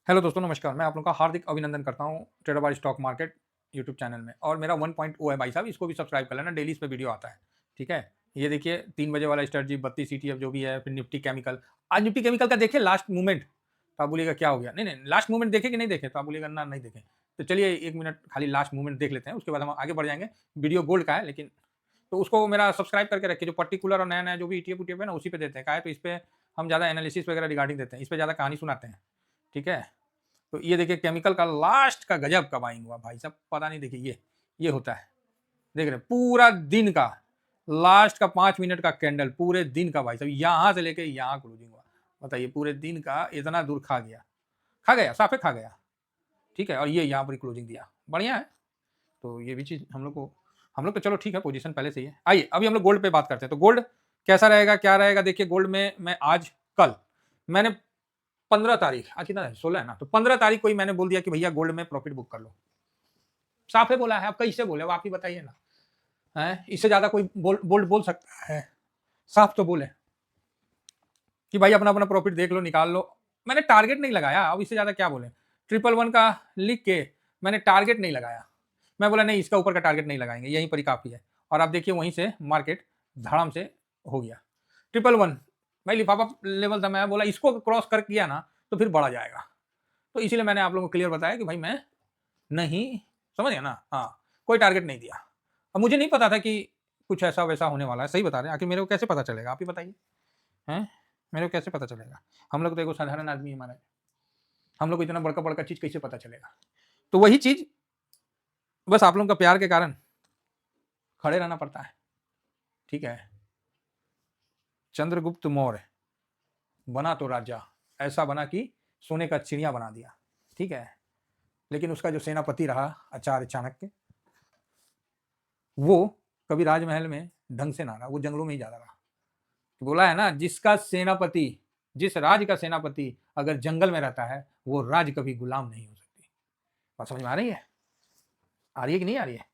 Hello दोस्तों, नमस्कार। मैं आप लोगों का हार्दिक अभिनंदन करता हूँ trader by stock market YouTube channel में। और मेरा 1.0 है भाई साहब, इसको भी सब्सक्राइब कर लेना। डेली इस पे वीडियो आता है, ठीक है। ये देखिए 3 बजे वाला स्ट्रेटजी 32 ETF जो भी है, फिर निफ्टी केमिकल। आज निफ्टी केमिकल का देखिए लास्ट मूवमेंट, तो आप बोलिएगा क्या हो गया। नहीं नहीं, लास्ट मूवमेंट देखे कि नहीं देखे, तो आप बोलिएगा ना नहीं देखे। तो चलिए 1 मिनट खाली लास्ट मूवमेंट देख लेते हैं, उसके बाद हम आगे बढ़ जाएंगे। वीडियो गोल्ड का है लेकिन, तो उसको मेरा सब्सक्राइब करके रखिए। जो पर्टिकुलर और नया नया जो भी ETF उटीएफ है ना, उसी पे देते हैं। का है तो इस पे हम ज़्यादा एनालिसिस वगैरह रिगार्डिंग देते हैं, इस पे ज़्यादा कहानी सुनाते हैं, ठीक है। तो ये देखिए केमिकल का लास्ट का गजब का बाइंग हुआ भाई साहब, पता नहीं। देखिए ये होता है, देख रहे हैं पूरा दिन का लास्ट का 5 मिनट का कैंडल, पूरे दिन का भाई साहब, यहां से लेके यहां क्लोजिंग हुआ। बताइए पूरे दिन का इतना दूर खा गया साफे खा गया, ठीक है। और ये यहाँ पर क्लोजिंग दिया, बढ़िया है। तो ये भी चीज हम लोग तो चलो ठीक है, पोजीशन पहले से ही है। आइए अभी हम लोग गोल्ड पे बात करते हैं। तो गोल्ड कैसा रहेगा, क्या रहेगा। देखिए गोल्ड में मैं आज कल मैंने 15 तारीख, आज कितना है, 16 है ना, तो 15 तारीख को ही मैंने बोल दिया कि भैया गोल्ड में प्रॉफिट बुक कर लो। साफ है बोला है, आप कैसे बोले, आप ही बताइए ना। है इससे ज्यादा कोई बोल्ड बोल सकता है। साफ तो बोले कि भाई अपना अपना प्रॉफिट देख लो, निकाल लो। मैंने टारगेट नहीं लगाया, अब इससे ज्यादा क्या बोले। 111 का लिख के मैंने टारगेट नहीं लगाया। मैं बोला नहीं, इसका ऊपर का टारगेट नहीं लगाएंगे, यहीं पर ही काफी है। और आप देखिए वहीं से मार्केट धड़ाम से हो गया 111। भाई लिफाफा लेवल था, मैं बोला इसको क्रॉस कर किया ना तो फिर बढ़ा जाएगा। तो इसीलिए मैंने आप लोगों को क्लियर बताया कि भाई मैं नहीं, समझ गया ना। हाँ, कोई टारगेट नहीं दिया। अब मुझे नहीं पता था कि कुछ ऐसा वैसा होने वाला है। सही बता रहे हैं, आखिर मेरे को कैसे पता चलेगा, आप ही बताइए। हैं, मेरे को कैसे पता चलेगा। हम लोग तो एक साधारण आदमी है, हमारा हम लोग को इतना बड़का बड़का चीज कैसे पता चलेगा। तो वही चीज बस आप लोगों का प्यार के कारण खड़े रहना पड़ता है, ठीक है। चंद्रगुप्त मौर्य बना तो राजा, ऐसा बना कि सोने का चिड़िया बना दिया, ठीक है। लेकिन उसका जो सेनापति रहा आचार्य चाणक्य, वो कभी राजमहल में ढंग से ना रहा, वो जंगलों में ही ज्यादा रहा। तो बोला है ना, जिसका सेनापति, जिस राज का सेनापति अगर जंगल में रहता है, वो राज कभी गुलाम नहीं हो सकती। बात समझ में आ रही है, आ रही है कि नहीं आ रही है।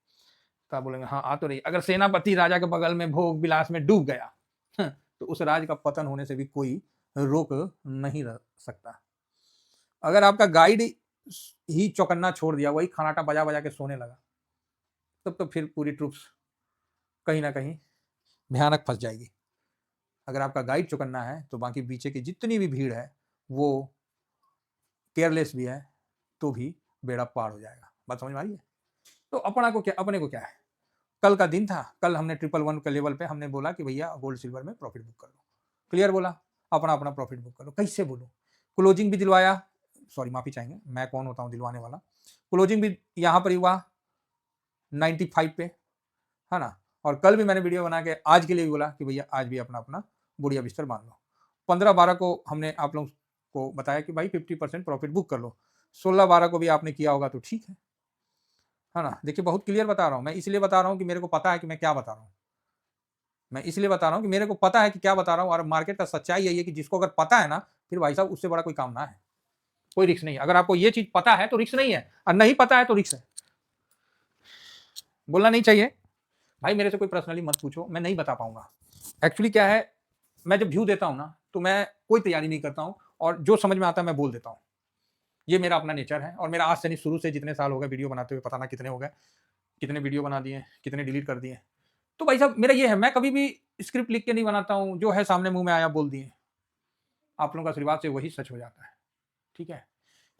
तो आप बोलेंगे हाँ आ तो रही। अगर सेनापति राजा के बगल में भोग विलास में डूब गया तो उस राज का पतन होने से भी कोई रोक नहीं रह सकता। अगर आपका गाइड ही चौकन्ना छोड़ दिया, वही खनाटा बजा बजा के सोने लगा, तब तो फिर पूरी ट्रूप्स कहीं ना कहीं भयानक फंस जाएगी। अगर आपका गाइड चौकन्ना है तो बाकी पीछे की जितनी भी भीड़ है वो केयरलेस भी है तो भी बेड़ा पार हो जाएगा। बात समझ में आ रही है। तो अपने को क्या है, कल का दिन था, कल हमने 111 के लेवल पे हमने बोला कि भैया गोल्ड सिल्वर में प्रॉफिट बुक कर लो। क्लियर बोला, अपना अपना प्रॉफिट बुक कर लो। कैसे बोलो, क्लोजिंग भी दिलवाया, सॉरी माफी चाहेंगे, मैं कौन होता हूँ दिलवाने वाला। क्लोजिंग भी यहाँ पर हुआ 95 पे, है ना। और कल भी मैंने वीडियो बना के आज के लिए भी बोला कि भैया आज भी अपना अपना बुढ़िया बिस्तर बांध लो। 15-12 को हमने आप लोगों को बताया कि भाई 50% प्रॉफिट बुक कर लो। 16-12 को भी आपने किया होगा तो ठीक है ना। देखिए बहुत क्लियर बता रहा हूँ, मैं इसलिए बता रहा हूँ कि मेरे को पता है कि मैं क्या बता रहा हूँ। मैं इसलिए बता रहा हूँ कि मेरे को पता है कि क्या बता रहा हूँ। और मार्केट का सच्चाई यही है कि जिसको अगर पता है ना, फिर भाई साहब उससे बड़ा कोई काम ना है, कोई रिस्क नहीं है। अगर आपको ये चीज पता है तो रिस्क नहीं है, और नहीं पता है तो रिस्क है। बोलना नहीं चाहिए भाई, मेरे से कोई पर्सनली मत पूछो, मैं नहीं बता पाऊंगा। एक्चुअली क्या है, मैं जब व्यू देता हूँ ना तो मैं कोई तैयारी नहीं करता हूँ, और जो समझ में आता है मैं बोल देता हूँ। ये मेरा अपना नेचर है। और मेरा आज से नहीं, शुरू से जितने साल हो गए वीडियो बनाते हुए, पता ना कितने हो गए, कितने वीडियो बना दिए, कितने डिलीट कर दिए। तो भाई साहब मेरा ये है, मैं कभी भी स्क्रिप्ट लिख के नहीं बनाता हूँ, जो है सामने मुंह में आया बोल दिए। आप लोगों का आशीर्वाद से वही सच हो जाता है, ठीक है।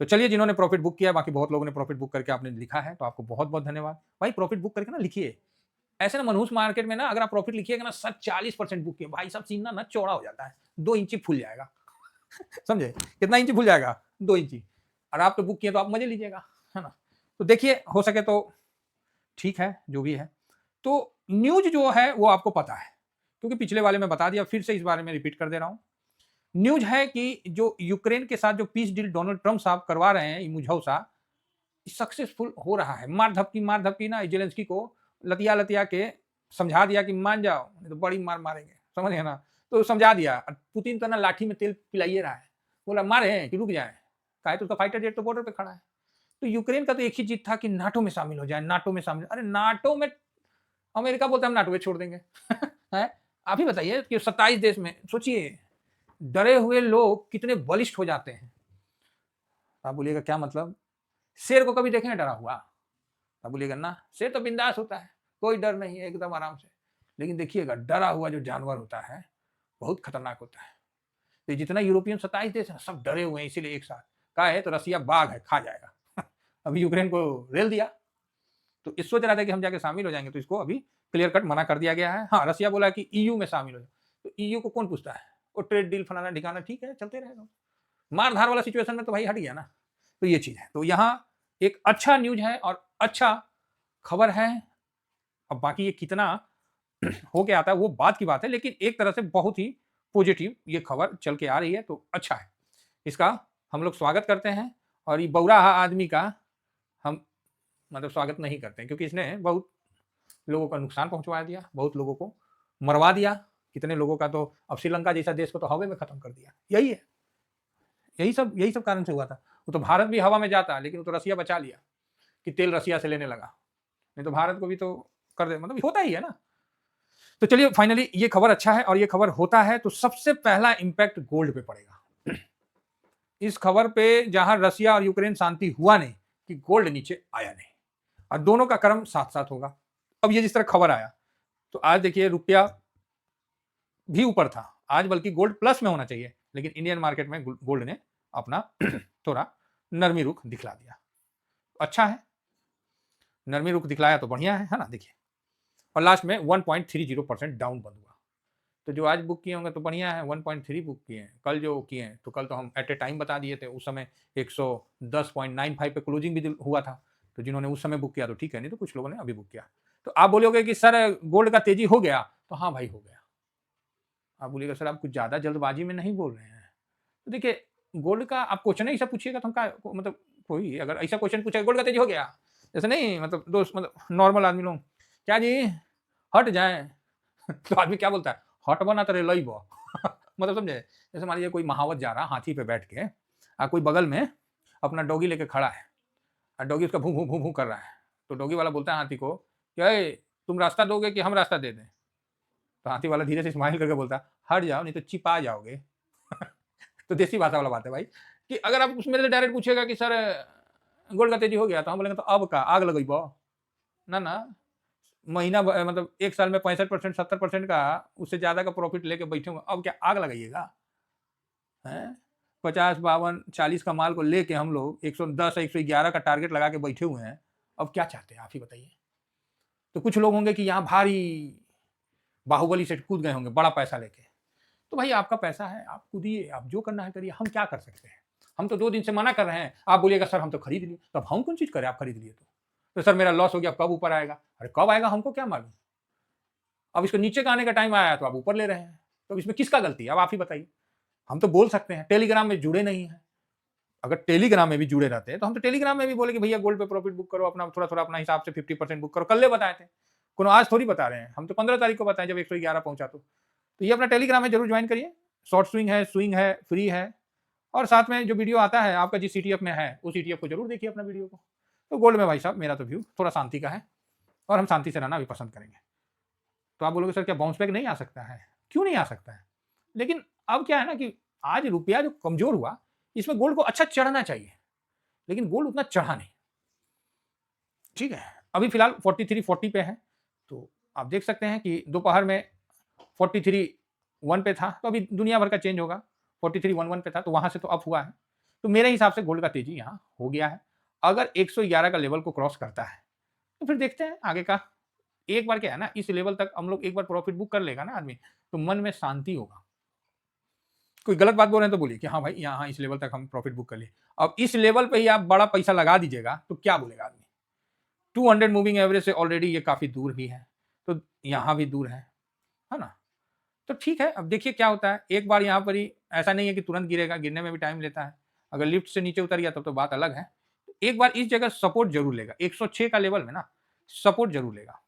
तो चलिए, जिन्होंने प्रॉफिट बुक किया, बाकी बहुत लोगों ने प्रॉफिट बुक करके आपने लिखा है, तो आपको बहुत बहुत धन्यवाद भाई। प्रॉफिट बुक करके ना लिखिए। ऐसे ना मनहूस मार्केट में ना अगर आप प्रॉफिट लिखिएगा ना, 40% बुक किए भाई साहब, सीन ना चौड़ा हो जाता है, 2 इंची फूल जाएगा समझे, कितना इंची फूल जाएगा, 2 इंची। और आप तो बुक किए तो आप मजे लीजिएगा, है ना। तो देखिए हो सके तो ठीक है जो भी है। तो न्यूज जो है वो आपको पता है, क्योंकि पिछले वाले में बता दिया, फिर से इस बारे में रिपीट कर दे रहा हूं। न्यूज है कि जो यूक्रेन के साथ जो पीस डील डोनाल्ड ट्रंप साहब करवा रहे हैं, मुझौसा सक्सेसफुल हो रहा है। मार धपकी ना जेलेंस्की को लतिया लतिया के समझा दिया कि मान जाओ, नहीं तो बड़ी मार मारेंगे, समझ गए ना। तो समझा दिया। पुतिन तो ना लाठी में तेल पिलाइए रहा है, बोला मारे कि रुक जाए, कहा तो उसका फाइटर जेट तो बॉर्डर पे खड़ा है। तो यूक्रेन का तो एक ही जीत था कि नाटो में शामिल हो जाए, नाटो में शामिल। अरे नाटो में अमेरिका बोलता है हम नाटो में छोड़ देंगे है। आप ही बताइए कि 27 देश में, सोचिए डरे हुए लोग कितने बलिष्ठ हो जाते हैं। आप बोलिएगा क्या मतलब, शेर को कभी देखें डरा हुआ? आप बोलिएगा ना, शेर तो बिंदास होता है, कोई डर नहीं है, एकदम आराम से। लेकिन देखिएगा डरा हुआ जो जानवर होता है बहुत खतरनाक होता है। तो जितना यूरोपियन 27 देश है सब डरे हुए हैं, इसीलिए एक साथ कहा है तो रसिया बाघ है, खा जाएगा। अभी यूक्रेन को रेल दिया, तो इस सोच रहा था कि हम जाके शामिल हो जाएंगे, तो इसको अभी क्लियर कट मना कर दिया गया है। हाँ, रसिया बोला कि ईयू में शामिल हो जाए, तो ईयू को कौन पूछता है, वो ट्रेड डील फलाना ढिकाना, ठीक है चलते रहेगा। मार धार वाला सिचुएशन में तो भाई हट गया ना। तो ये चीज है, तो यहाँ एक अच्छा न्यूज है और अच्छा खबर है। अब बाकी ये कितना हो के आता है वो बात की बात है, लेकिन एक तरह से बहुत ही पॉजिटिव ये खबर चल के आ रही है, तो अच्छा है, इसका हम लोग स्वागत करते हैं। और ये बौराहा आदमी का हम मतलब स्वागत नहीं करते हैं, क्योंकि इसने बहुत लोगों का नुकसान पहुंचवा दिया, बहुत लोगों को मरवा दिया, कितने लोगों का तो अब श्रीलंका जैसा देश को तो हवा में खत्म कर दिया। यही है, यही सब कारण से हुआ था। वो तो भारत भी हवा में जाता, लेकिन वो तो रसिया बचा लिया कि तेल रसिया से लेने लगा, नहीं तो भारत को भी तो कर दे, मतलब होता ही है ना। तो चलिए फाइनली ये खबर अच्छा है, और ये खबर होता है तो सबसे पहला इंपैक्ट गोल्ड पे पड़ेगा। इस खबर पे जहां रसिया और यूक्रेन शांति हुआ नहीं कि गोल्ड नीचे आया नहीं, और दोनों का क्रम साथ साथ होगा। अब ये जिस तरह खबर आया तो आज देखिए रुपया भी ऊपर था, आज बल्कि गोल्ड प्लस में होना चाहिए, लेकिन इंडियन मार्केट में गोल्ड ने अपना थोड़ा नरमी रुख दिखला दिया। अच्छा है, नरमी रुख दिखलाया तो बढ़िया है ना। देखिए, और लास्ट में 1.30% डाउन बंद हुआ। तो जो आज बुक किए होंगे तो बढ़िया है, 1.3 बुक किए हैं। कल जो किए हैं तो कल तो हम एट ए टाइम बता दिए थे, उस समय 110.95 पे क्लोजिंग भी हुआ था, तो जिन्होंने उस समय बुक किया तो ठीक है, नहीं तो कुछ लोगों ने अभी बुक किया। तो आप बोलोगे कि सर गोल्ड का तेजी हो गया, तो हाँ भाई हो गया। आप बोलिएगा सर आप कुछ ज्यादा जल्दबाजी में नहीं बोल रहे हैं। तो देखिए, गोल्ड का आप क्वेश्चन ऐसा पूछिएगा तो हम का मतलब, कोई अगर ऐसा क्वेश्चन पूछेगा गोल्ड का तेजी हो गया, जैसे नहीं मतलब दोस्त मतलब नॉर्मल आदमी लोग क्या जी हट जाए तो आदमी क्या बोलता है, हट बना तो लई बो मतलब समझे, जैसे मान लीजिए कोई महावत जा रहा हाथी पे बैठ के, कोई बगल में अपना डॉगी लेके खड़ा है, और डॉगी उसका भू भू भू भू कर रहा है, तो डॉगी वाला बोलता है हाथी को कि तुम रास्ता दोगे कि हम रास्ता दे दें? तो हाथी वाला धीरे से स्माइल करके बोलता है हट जाओ नहीं तो चिपा जाओगे। तो देसी भाषा वाला बात है भाई, कि अगर आप मेरे से डायरेक्ट पूछेगा कि सर गोल्ड का तेजी हो गया, तो हम बोलेंगे तो अब का आग लगेबो ना ना, महीना मतलब एक साल में 65% 70% का उससे ज्यादा का प्रॉफिट लेके बैठे हुए, अब क्या आग लगाइएगा? हैं 50 52 40 का माल को लेके हम लोग 110 111 का टारगेट लगा के बैठे हुए हैं, अब क्या चाहते हैं आप ही बताइए। तो कुछ लोग होंगे कि यहाँ भारी बाहुबली से कूद गए होंगे बड़ा पैसा लेके, तो भाई आपका पैसा है, आप कूदिए, आप जो करना है करिए, हम क्या कर सकते हैं? हम तो 2 दिन से मना कर रहे हैं, आप बोलिएगा सर हम तो खरीद लिए, तो अब हम कौन चीज करें, आप खरीद लिए तो सर मेरा लॉस हो गया, कब ऊपर आएगा? अरे कब आएगा हमको क्या मालूम, अब इसको नीचे का आने का टाइम आया तो आप ऊपर ले रहे हैं, तो इसमें किसका गलती है, अब आप ही बताइए। हम तो बोल सकते हैं, टेलीग्राम में जुड़े नहीं है, अगर टेलीग्राम में भी जुड़े रहते हैं तो हम तो टेलीग्राम में भी बोले कि भैया गोल्ड पे प्रॉफिट बुक करो, अपना थोड़ा थोड़ा अपना हिसाब से 50% बुक करो, कल बताए थे, कोनो आज थोड़ी बता रहे हैं, हम तो 15 तारीख को बताएं जब 111 पहुंचा। तो ये अपना टेलीग्राम में जरूर ज्वाइन करिए, शॉर्ट स्विंग है फ्री है, और साथ में जो वीडियो आता है आपका जिस सीटीएफ में है उस सीटीएफ को जरूर देखिए अपना वीडियो को। तो गोल्ड में भाई साहब मेरा तो व्यू थोड़ा शांति का है, और हम शांति से रहना भी पसंद करेंगे। तो आप बोलोगे सर क्या बाउंस बैक नहीं आ सकता है? क्यों नहीं आ सकता है, लेकिन अब क्या है ना कि आज रुपया जो कमजोर हुआ, इसमें गोल्ड को अच्छा चढ़ना चाहिए, लेकिन गोल्ड उतना चढ़ा नहीं। ठीक है, अभी फिलहाल 4340 पे है, तो आप देख सकते हैं कि दोपहर में 43.1 पे था, तो अभी दुनिया भर का चेंज होगा, 43.11 पे था तो वहां से तो अप हुआ है। तो मेरे हिसाब से गोल्ड का तेजी यहाँ हो गया है, अगर 111 का लेवल को क्रॉस करता है तो फिर देखते हैं आगे का। एक बार क्या है ना, इस लेवल तक हम लोग एक बार प्रॉफिट बुक कर लेगा ना आदमी, तो मन में शांति होगा। कोई गलत बात बोल रहे हैं तो बोलिए कि हाँ भाई यहाँ इस लेवल तक हम प्रॉफिट बुक कर लिए, अब इस लेवल पे ही आप बड़ा पैसा लगा दीजिएगा तो क्या बोलेगा आदमी। 200 मूविंग एवरेज से ऑलरेडी ये काफी दूर भी है, तो यहाँ भी दूर है ना। तो ठीक है, अब देखिए क्या होता है, एक बार यहाँ पर ही ऐसा नहीं है कि तुरंत गिरेगा, गिरने में भी टाइम लेता है, अगर लिफ्ट से नीचे उतर गया तब तो बात अलग है। एक बार इस जगह सपोर्ट जरूर लेगा, 106 का लेवल में ना सपोर्ट जरूर लेगा।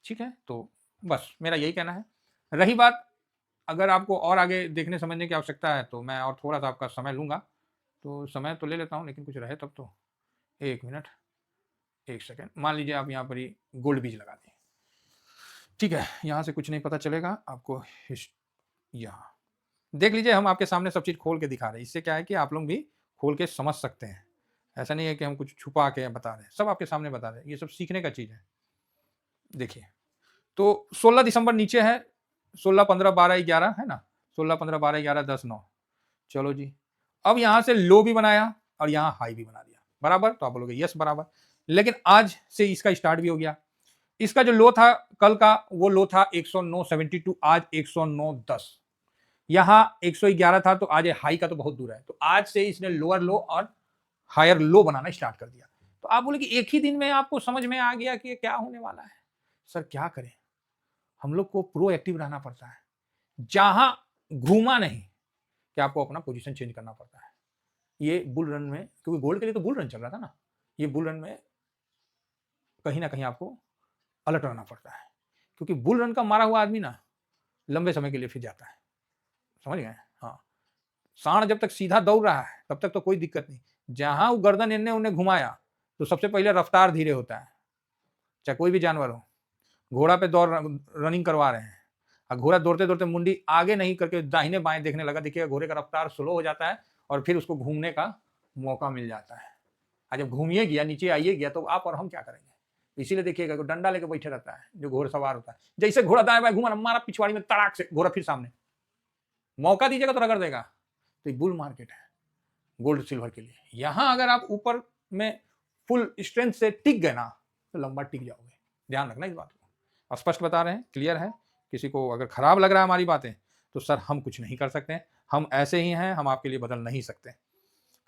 ठीक है, तो बस मेरा यही कहना है। रही बात अगर आपको और आगे देखने समझने की आवश्यकता है तो मैं और थोड़ा सा आपका समय लूंगा, तो समय तो ले लेता हूँ लेकिन कुछ रहे तब तो। 1 मिनट 1 सेकेंड, मान लीजिए आप यहाँ पर ही गोल्ड बीज लगा दें, ठीक है, यहाँ से कुछ नहीं पता चलेगा आपको, यहाँ देख लीजिए हम आपके सामने सब चीज़ खोल के दिखा रहे हैं, इससे क्या है कि आप लोग भी खोल के समझ सकते हैं। ऐसा नहीं है कि हम कुछ छुपा के बता रहे हैं, सब आपके सामने बता रहे हैं, ये सब सीखने का चीज़ है। देखिए, तो 16 दिसंबर नीचे है, 16, 15, 12, 11 है ना, 16, 15, 12, 11, 10, 9। चलो जी, अब यहाँ से लो भी बनाया और यहाँ हाई भी बना दिया, बराबर। तो आप बोलोगे यस बराबर, लेकिन आज से इसका स्टार्ट भी हो गया। इसका जो लो था कल का, वो लो था 109.72, आज 109.10। यहाँ 111 था, तो आज हाई का तो बहुत दूर है, तो आज से इसने लोअर लो और हायर लो बनाना स्टार्ट कर दिया। तो आप बोले कि एक ही दिन में आपको समझ में आ गया कि क्या होने वाला है। सर क्या करें, हम लोग को प्रोएक्टिव रहना पड़ता है। जहां घूमा नहीं कि आपको अपना पोजीशन चेंज करना पड़ता है। ये बुल रन में, क्योंकि गोल्ड के लिए तो बुल रन चल रहा था ना, ये बुल रन में कहीं ना कहीं आपको अलर्ट रहना पड़ता है, क्योंकि बुल रन का मारा हुआ आदमी ना लंबे समय के लिए फिर जाता है। समझ गए? हाँ, सांड जब तक सीधा दौड़ रहा है तब तक तो कोई दिक्कत नहीं, जहां वो गर्दन इन्ने उन्हें घुमाया तो सबसे पहले रफ्तार धीरे होता है। चाहे कोई भी जानवर हो, घोड़ा पे दौड़ रनिंग करवा रहे हैं और घोड़ा दौड़ते दौड़ते मुंडी आगे नहीं करके दाहिने बाएं देखने लगा, देखिएगा घोड़े का रफ्तार स्लो हो जाता है और फिर उसको घूमने का मौका मिल जाता है। और जब घूमिए गया, नीचे आइए गया, तो आप और हम क्या करेंगे? इसीलिए देखिएगा डंडा लेके बैठे रहता है जो घोड़सवार होता है, जैसे घोड़ा दाएं बाएं घूमा, मारा पिछवाड़ी में तड़ाक से, घोड़ा फिर सामने, मौका दीजिएगा तो रगड़ देगा। तो ये बुल मार्केट है गोल्ड सिल्वर के लिए। यहां अगर आप ऊपर में फुल स्ट्रेंथ से टिक गए ना, तो लंबा टिक जाओगे। ध्यान रखना इस बात को, स्पष्ट बता रहे हैं, क्लियर है। किसी को अगर खराब लग रहा है हमारी बातें, तो सर हम कुछ नहीं कर सकते, हम ऐसे ही हैं, हम आपके लिए बदल नहीं सकते।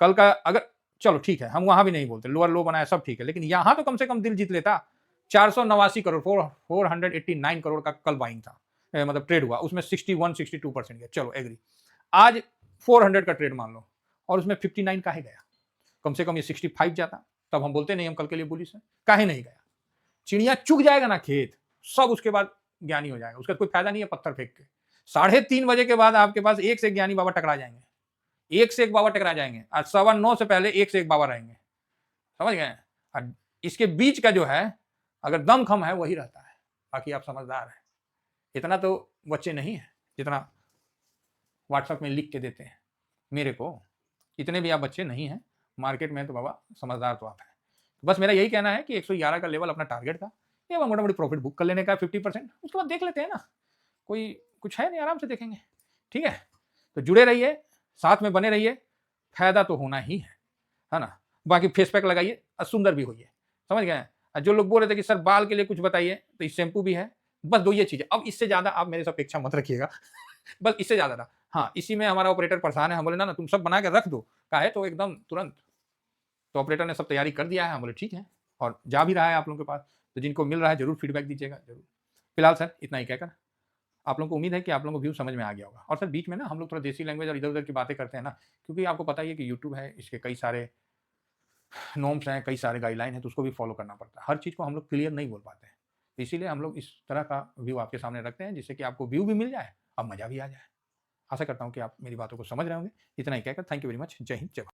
कल का अगर, चलो ठीक है, हम वहां भी नहीं बोलते, लोअर लो बनाया सब ठीक है, लेकिन यहां तो कम से कम दिल जीत लेता। 489 करोड़, 489 करोड़ का कल बाइंग था, मतलब ट्रेड हुआ, उसमें 61-62% गया। चलो एग्री। आज 400 का ट्रेड मान लो और उसमें 59 काहे गया? कम से कम ये 65 जाता, तब हम बोलते नहीं हम कल के लिए बुलिश है। काहे नहीं गया? चिड़िया चुग जाएगा ना खेत, सब उसके बाद ज्ञानी हो जाएगा, उसका कोई फायदा नहीं है पत्थर फेंक के। 3:30 बजे के बाद आपके पास एक से एक ज्ञानी बाबा टकरा जाएंगे, एक से एक बाबा टकरा जाएंगे, आज 9:15 से पहले एक से एक बाबा रहेंगे। समझ गए? और इसके बीच का जो है, अगर दम खम है वही रहता है, बाकी आप समझदार हैं। इतना तो बच्चे नहीं है जितना व्हाट्सएप में लिख के देते हैं मेरे को, इतने भी आप बच्चे नहीं हैं मार्केट में, तो बाबा समझदार तो आप हैं। बस मेरा यही कहना है कि 111 का लेवल अपना टारगेट था, ये मोटा मोटी प्रॉफिट बुक कर लेने का 50%, उसके बाद देख लेते हैं ना, कोई कुछ है नहीं, आराम से देखेंगे। ठीक है, तो जुड़े रहिए, साथ में बने रहिए, फायदा तो होना ही है ना। बाकी फेस पैक लगाइए और सुंदर भी होइए। समझ गए? जो लोग बोल रहे थे कि सर बाल के लिए कुछ बताइए, तो इस शैम्पू भी है, बस 2 ये चीजें। अब इससे ज्यादा आप मेरे से अपेक्षा मत रखिएगा बस इससे ज्यादा था। हाँ, इसी में हमारा ऑपरेटर परेशान है, हम बोले ना तुम सब बना के रख दो, काहे तो एकदम तुरंत। तो ऑपरेटर ने सब तैयारी कर दिया है, हम बोले ठीक है, और जा भी रहा है आप लोगों के पास, तो जिनको मिल रहा है जरूर फीडबैक दीजिएगा जरूर। फिलहाल सर इतना ही कहकर आप लोगों को उम्मीद है कि आप लोगों को व्यू समझ में आ गया होगा। और सर बीच में ना हम लोग थोड़ा देसी लैंग्वेज और इधर उधर की बातें करते हैं ना, क्योंकि आपको पता ही है कि यूट्यूब है, इसके कई सारे नॉर्म्स हैं, कई सारे गाइडलाइन है, तो उसको भी फॉलो करना पड़ता है। हर चीज़ को हम लोग क्लियर नहीं बोल पाते हैं, इसीलिए हम लोग इस तरह का व्यू आपके सामने रखते हैं, जिससे कि आपको व्यू भी मिल जाए और मज़ा भी आ जाए। आशा करता हूँ कि आप मेरी बातों को समझ रहे होंगे। इतना ही कहकर थैंक यू वेरी मच। जय हिंद, जय भारत।